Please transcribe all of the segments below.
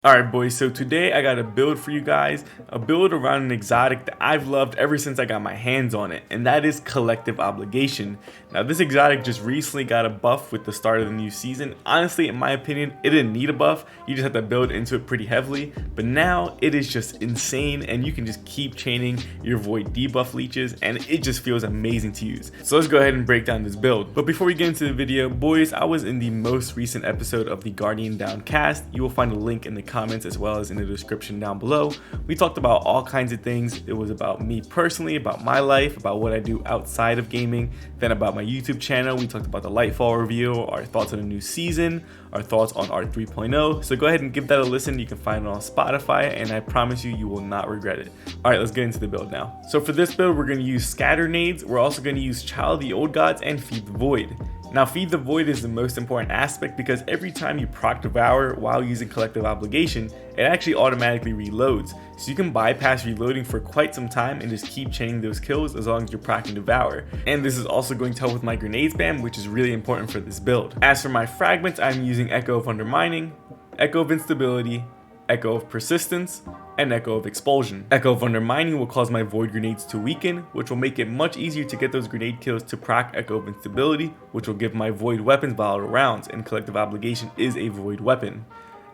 Alright boys, so today I got a build for you guys, a build around an exotic that I've loved ever since I got my hands on it, and that is Collective Obligation. Now this exotic just recently got a buff with the start of the new season. Honestly, in my opinion, it didn't need a buff, you just have to build into it pretty heavily, but now it is just insane and you can just keep chaining your void debuff leeches and it just feels amazing to use. So let's go ahead and break down this build. But before we get into the video, boys, I was in the most recent episode of the Guardian Down cast. You will find a link in the comments as well as in the description down below. We talked about all kinds of things. It was about me personally, about my life, about what I do outside of gaming, then about my YouTube channel. We talked about the Lightfall review, our thoughts on the new season, our thoughts on Art 3.0. So go ahead and give that a listen. You can find it on Spotify and I promise you, you will not regret it. All right, let's get into the build now. So for this build, we're going to use Scatter Nades. We're also going to use Child of the Old Gods and Feed the Void. Now Feed the Void is the most important aspect because every time you proc Devour while using Collective Obligation, it actually automatically reloads. So you can bypass reloading for quite some time and just keep chaining those kills as long as you're proccing Devour. And this is also going to help with my grenade spam, which is really important for this build. As for my fragments, I'm using Echo of Undermining, Echo of Instability, Echo of Persistence, and Echo of Expulsion. Echo of Undermining will cause my void grenades to weaken, which will make it much easier to get those grenade kills to proc Echo of Instability, which will give my void weapons volatile rounds, and Collective Obligation is a void weapon.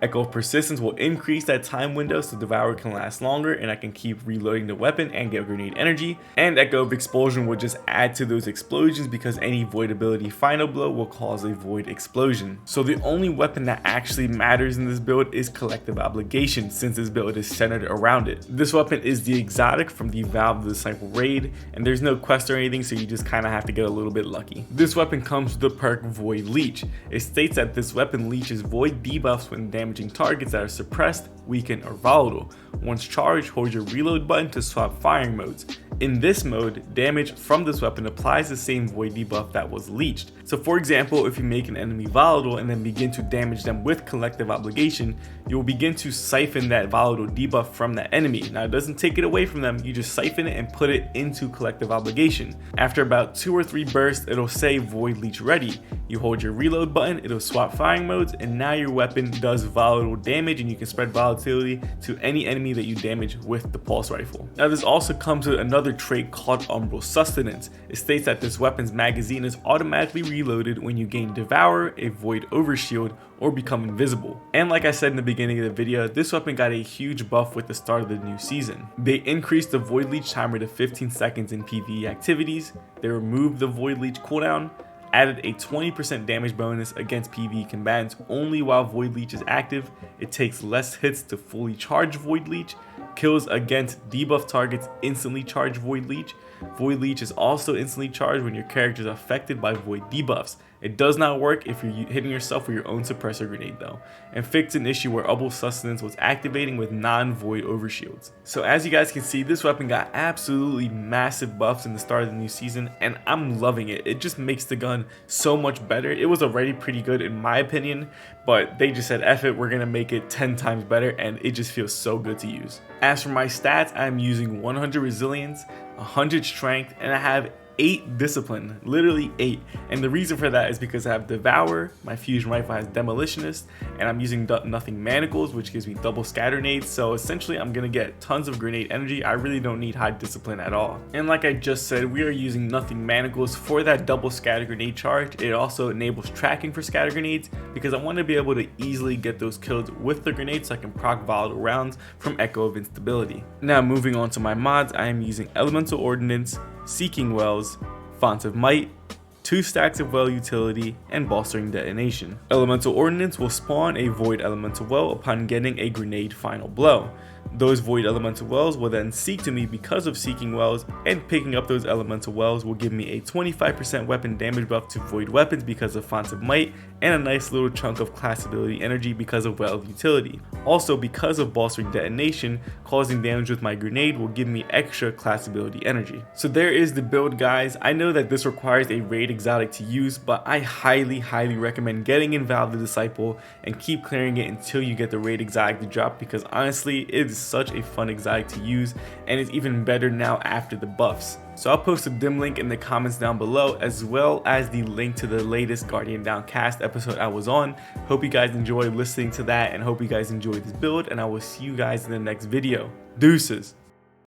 Echo of Persistence will increase that time window so Devour can last longer and I can keep reloading the weapon and get grenade energy. And Echo of Expulsion will just add to those explosions because any void ability final blow will cause a void explosion. So the only weapon that actually matters in this build is Collective Obligation, since this build is centered around it. This weapon is the exotic from the Valve the Disciple raid, and there's no quest or anything, so you just kind of have to get a little bit lucky. This weapon comes with the perk Void Leech. It states that this weapon leeches void debuffs when damaging targets that are suppressed, weakened, or volatile. Once charged, hold your reload button to swap firing modes. In this mode, damage from this weapon applies the same void debuff that was leeched. So for example, if you make an enemy volatile and then begin to damage them with Collective Obligation, you will begin to siphon that volatile debuff from that enemy. Now it doesn't take it away from them, you just siphon it and put it into Collective Obligation. After about 2 or 3 bursts, it'll say Void Leech ready. You hold your reload button, it'll swap firing modes, and now your weapon does volatile damage and you can spread volatility to any enemy that you damage with the pulse rifle. Now this also comes with another trait called Umbral Sustenance. It states that this weapon's magazine is automatically reloaded when you gain Devour, a Void Overshield, or become invisible. And like I said in the beginning of the video, this weapon got a huge buff with the start of the new season. They increased the Void Leech timer to 15 seconds in PvE activities, they removed the Void Leech cooldown, added a 20% damage bonus against PvE combatants only while Void Leech is active, it takes less hits to fully charge Void Leech, kills against debuff targets instantly charge Void Leech. Void Leech is also instantly charged when your character is affected by void debuffs. It does not work if you're hitting yourself with your own suppressor grenade though, and fixed an issue where Umbral Sustenance was activating with non-void overshields. So as you guys can see, this weapon got absolutely massive buffs in the start of the new season and I'm loving it. It just makes the gun so much better. It was already pretty good in my opinion, but they just said F it, we're gonna make it 10 times better, and it just feels so good to use. As for my stats, I'm using 100 resilience, 100 strength, and I have 8 discipline, literally 8. And the reason for that is because I have Devour, my fusion rifle has Demolitionist, and I'm using Nothing Manacles, which gives me double scatter nades. So essentially I'm gonna get tons of grenade energy. I really don't need high discipline at all. And like I just said, we are using Nothing Manacles for that double scatter grenade charge. It also enables tracking for scatter grenades because I want to be able to easily get those kills with the grenade so I can proc volatile rounds from Echo of Instability. Now moving on to my mods, I am using Elemental Ordnance, Seeking Wells, Font of Might, 2 stacks of Well Utility, and Bolstering Detonation. Elemental Ordnance will spawn a Void Elemental Well upon getting a grenade final blow. Those Void Elemental Wells will then seek to me because of Seeking Wells, and picking up those Elemental Wells will give me a 25% weapon damage buff to Void weapons because of Font of Might, and a nice little chunk of class ability energy because of Well Utility. Also, because of Bolstering Detonation, causing damage with my grenade will give me extra class ability energy. So there is the build, guys. I know that this requires a raid exotic to use, but I highly recommend getting in Valve the Disciple and keep clearing it until you get the raid exotic to drop because honestly, it is such a fun exotic to use, and it's even better now after the buffs. So I'll post a dim link in the comments down below, as well as the link to the latest Guardian Downcast episode I was on. Hope you guys enjoyed listening to that, and hope you guys enjoyed this build, and I will see you guys in the next video. Deuces!